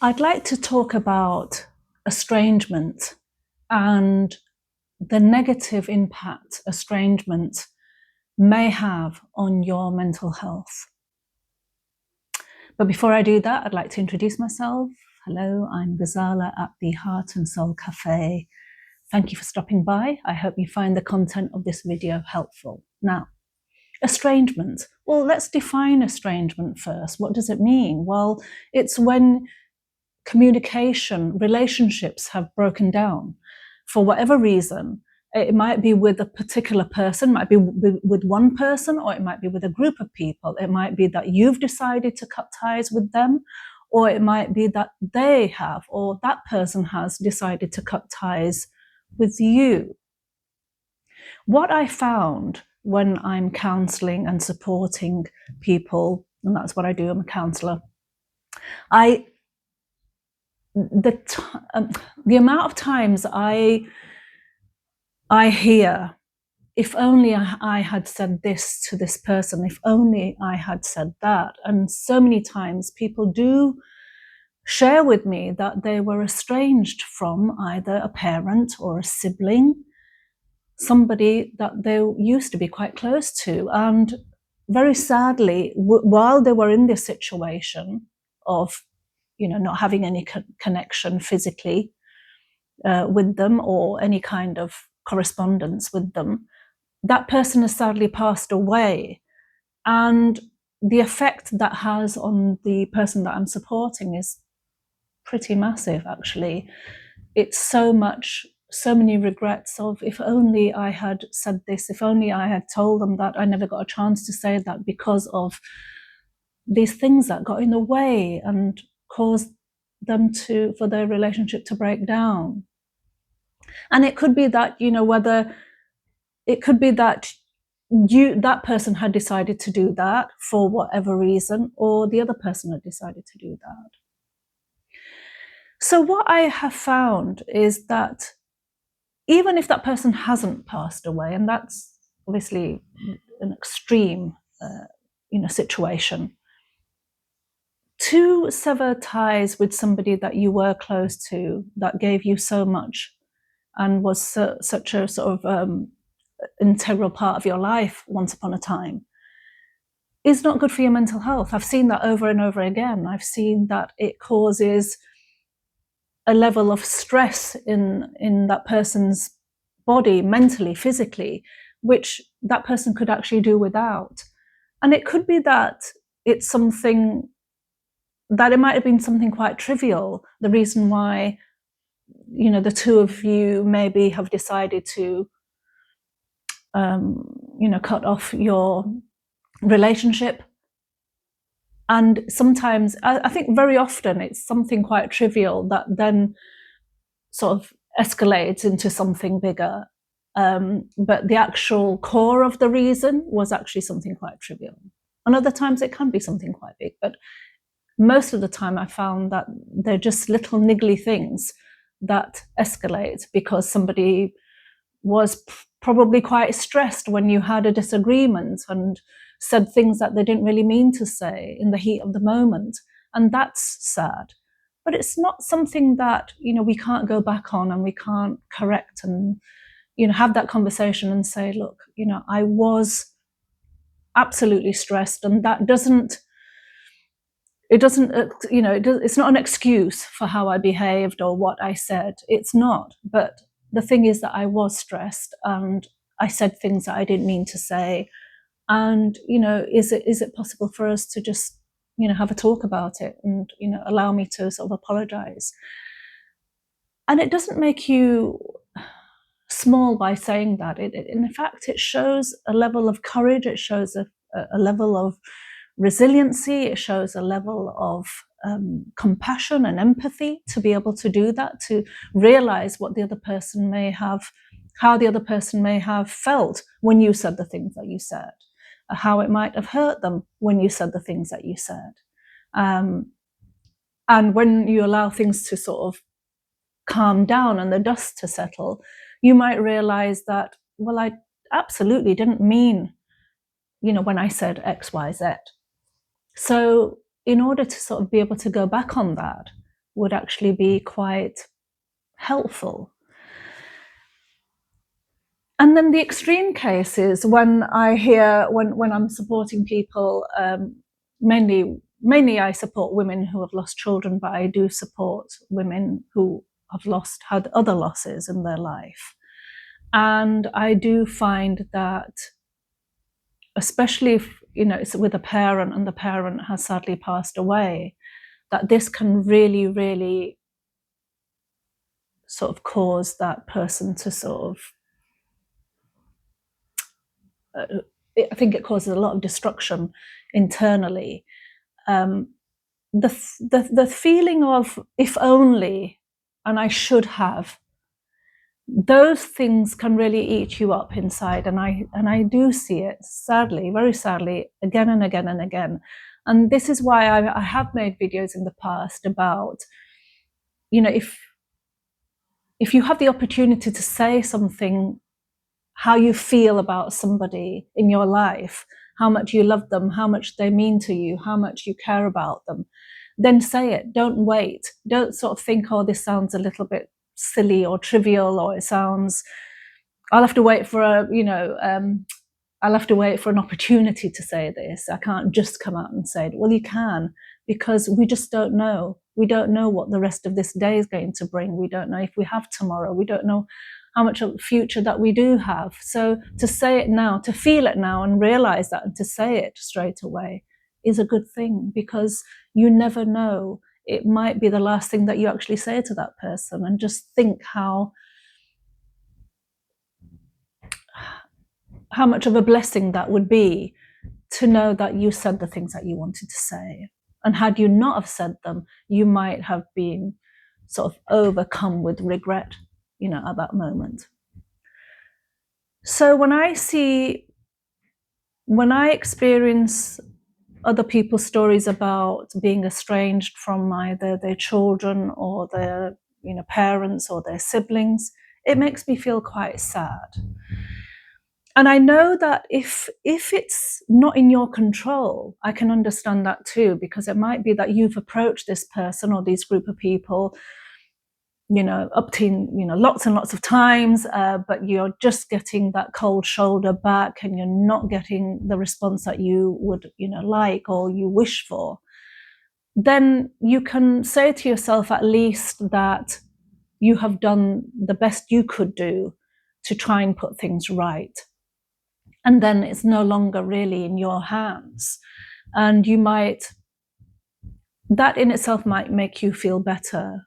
I'd like to talk about estrangement and the negative impact estrangement may have on your mental health. But before I do that, I'd like to introduce myself. Hello, I'm Ghazala at the Heart and Soul Cafe. Thank you for stopping by. I hope you find the content of this video helpful. Now, estrangement. Well, let's define estrangement first. What does it mean? Well, it's when communication, relationships have broken down for whatever reason. It might be with a particular person, might be with one person, or it might be with a group of people. It might be that you've decided to cut ties with them, or it might be that they have, or that person has decided to cut ties with you. What I found when I'm counselling and supporting people, and that's what I do, I'm a counsellor, the amount of times I hear, if only I had said this to this person, if only I had said that. And so many times people do share with me that they were estranged from either a parent or a sibling, somebody that they used to be quite close to. And very sadly, while they were in this situation of not having any connection physically with them or any kind of correspondence with them, that person has sadly passed away. And the effect that has on the person that I'm supporting is pretty massive, actually. It's so many regrets of, if only I had said this, if only I had told them that. I never got a chance to say that because of these things that got in the way and caused them for their relationship to break down. And it could be that, that person had decided to do that for whatever reason, or the other person had decided to do that. So what I have found is that even if that person hasn't passed away, and that's obviously an extreme situation, to sever ties with somebody that you were close to, that gave you so much and was such a sort of integral part of your life once upon a time, is not good for your mental health. I've seen that over and over again. I've seen that it causes a level of stress in that person's body, mentally, physically, which that person could actually do without. And it could be that it's something that it might have been something quite trivial, the reason why the two of you maybe have decided to cut off your relationship. And sometimes, I think very often, it's something quite trivial that then sort of escalates into something bigger. But the actual core of the reason was actually something quite trivial. And other times it can be something quite big, but most of the time I found that they're just little niggly things that escalate because somebody was probably quite stressed when you had a disagreement and said things that they didn't really mean to say in the heat of the moment. And that's sad. But it's not something that, we can't go back on and we can't correct and, have that conversation and say, look, I was absolutely stressed, and that it's not an excuse for how I behaved or what I said. It's not. But the thing is that I was stressed and I said things that I didn't mean to say. And, is it possible for us to just, have a talk about it and, allow me to sort of apologize? And it doesn't make you small by saying that. In fact, it shows a level of courage. It shows a level of resiliency. It shows a level of compassion and empathy to be able to do that, to realize what the other person may have, how the other person may have felt when you said the things that you said, how it might have hurt them when you said the things that you said. And when you allow things to sort of calm down and the dust to settle, you might realize that, well, I absolutely didn't mean, when I said X, Y, Z. So in order to sort of be able to go back on that would actually be quite helpful. And then the extreme cases, when I hear, when I'm supporting people, mainly I support women who have lost children, but I do support women who have had other losses in their life. And I do find that, especially if, it's with a parent and the parent has sadly passed away, that this can really, really sort of cause that person to sort of, I think it causes a lot of destruction internally. The feeling of if only, and I should have, those things can really eat you up inside, and I do see it, sadly, very sadly, again and again and again. And this is why I have made videos in the past about, if you have the opportunity to say something, how you feel about somebody in your life, how much you love them, how much they mean to you, how much you care about them, then say it. Don't wait. Don't sort of think, oh, this sounds a little bit silly or trivial, or it sounds, I'll have to wait for I'll have to wait for an opportunity to say this. I can't just come out and say it. Well, you can, because we just don't know. We don't know what the rest of this day is going to bring. We don't know if we have tomorrow. We don't know how much of the future that we do have. So to say it now, to feel it now and realize that, and to say it straight away is a good thing, because you never know. It might be the last thing that you actually say to that person. And just think how much of a blessing that would be, to know that you said the things that you wanted to say. And had you not have said them, you might have been sort of overcome with regret, at that moment. So when I experience other people's stories about being estranged from either their children or their, parents or their siblings, it makes me feel quite sad. And I know that if it's not in your control, I can understand that too, because it might be that you've approached this person or these group of people, up to, lots and lots of times, but you're just getting that cold shoulder back, and you're not getting the response that you would, like or you wish for. Then you can say to yourself, at least, that you have done the best you could do to try and put things right. And then it's no longer really in your hands. And that in itself might make you feel better,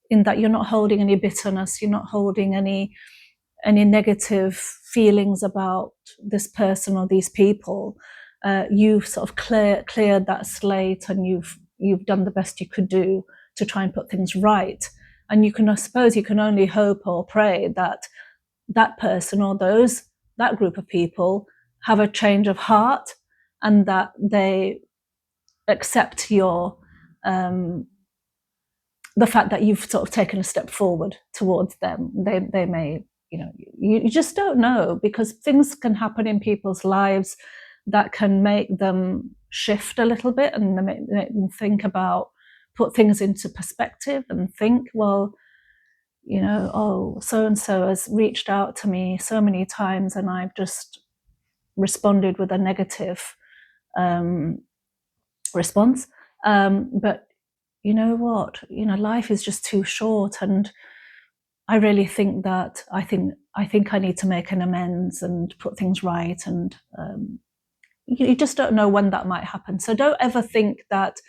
in that you're not holding any bitterness, you're not holding any negative feelings about this person or these people. You've sort of cleared that slate, and you've done the best you could do to try and put things right. And I suppose you can only hope or pray that that person or that group of people have a change of heart, and that they accept the fact that you've sort of taken a step forward towards them. They may, you just don't know, because things can happen in people's lives that can make them shift a little bit, and make them think about, put things into perspective and think, well, oh, so-and-so has reached out to me so many times and I've just responded with a negative response. But you know what? Life is just too short, and I really think that I think I need to make an amends and put things right, and you just don't know when that might happen. So don't ever think that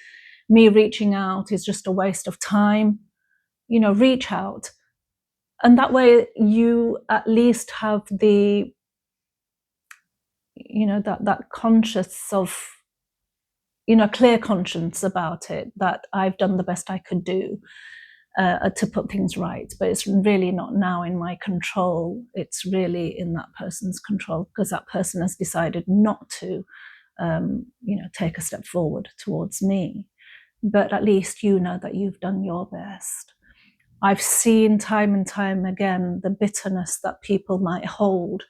me reaching out is just a waste of time. Reach out, and that way you at least have the that conscious of clear conscience about it, that I've done the best I could do to put things right. But it's really not now in my control. It's really in that person's control, because that person has decided not to take a step forward towards me. But at least you know that you've done your best. I've seen time and time again the bitterness that people might hold.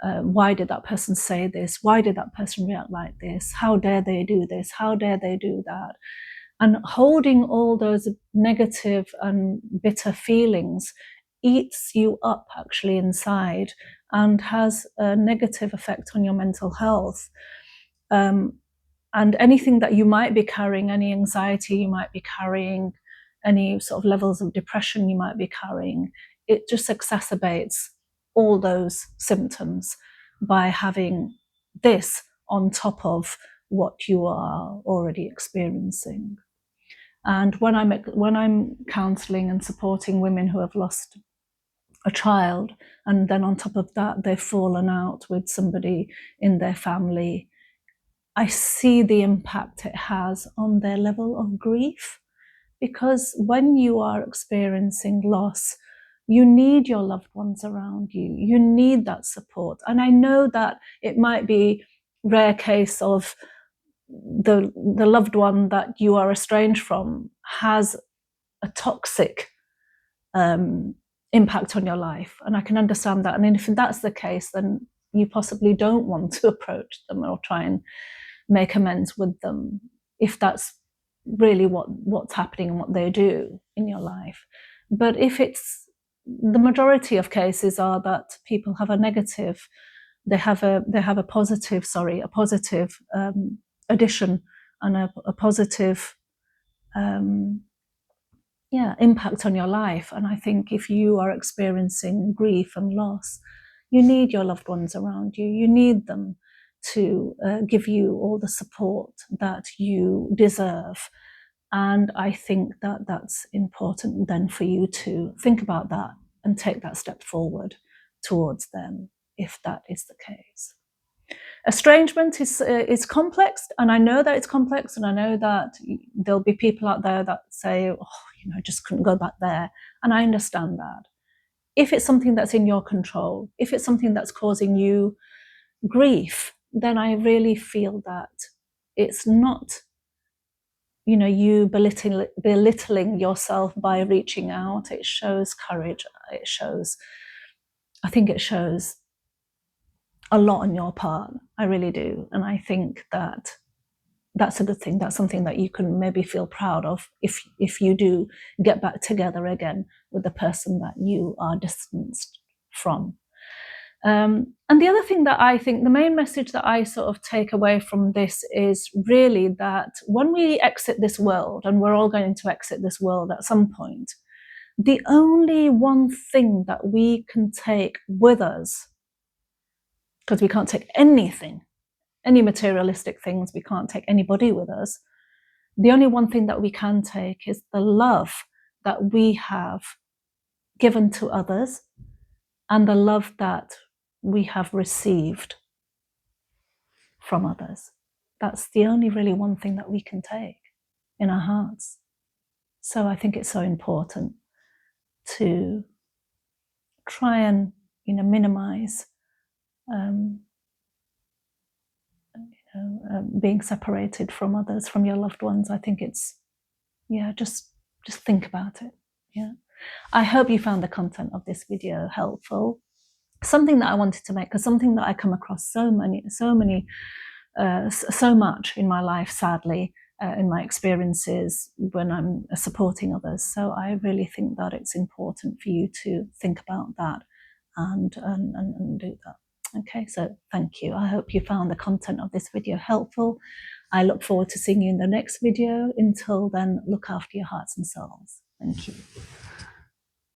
Why did that person say this? Why did that person react like this? How dare they do this? How dare they do that? And holding all those negative and bitter feelings eats you up actually inside and has a negative effect on your mental health. And anything that you might be carrying, any anxiety you might be carrying, any sort of levels of depression you might be carrying, it just exacerbates all those symptoms by having this on top of what you are already experiencing. And when I'm counselling and supporting women who have lost a child, and then on top of that they've fallen out with somebody in their family, I see the impact it has on their level of grief. Because when you are experiencing loss, you need your loved ones around you. You need that support. And I know that it might be a rare case of the loved one that you are estranged from has a toxic impact on your life. And I can understand that. And if that's the case, then you possibly don't want to approach them or try and make amends with them, if that's really what's happening and what they do in your life. But if it's the majority of cases are that people have a negative, they have a positive addition and a positive impact on your life. And I think if you are experiencing grief and loss, you need your loved ones around you. You need them to give you all the support that you deserve. And I think that that's important then for you to think about that and take that step forward towards them, if that is the case. Estrangement is complex, and I know that it's complex, and I know that there'll be people out there that say, oh, I just couldn't go back there. And I understand that. If it's something that's in your control, if it's something that's causing you grief, then I really feel that it's not, you belittling yourself by reaching out. It shows courage. I think it shows a lot on your part. I really do. And I think that that's a good thing. That's something that you can maybe feel proud of if you do get back together again with the person that you are distanced from. And the other thing that I think, the main message that I sort of take away from this is really that when we exit this world, and we're all going to exit this world at some point, the only one thing that we can take with us, because we can't take anything, any materialistic things, we can't take anybody with us. The only one thing that we can take is the love that we have given to others and the love that we have received from others. That's the only really one thing that we can take in our hearts. So I think it's so important to try and minimize being separated from others, from your loved ones. I think it's, just think about it. I hope you found the content of this video helpful. Something that I wanted to make, because something that I come across so much in my life, sadly, in my experiences when I'm supporting others. So I really think that it's important for you to think about that and do that. Okay, so thank you. I hope you found the content of this video helpful. I look forward to seeing you in the next video. Until then, look after your hearts and souls. Thank you.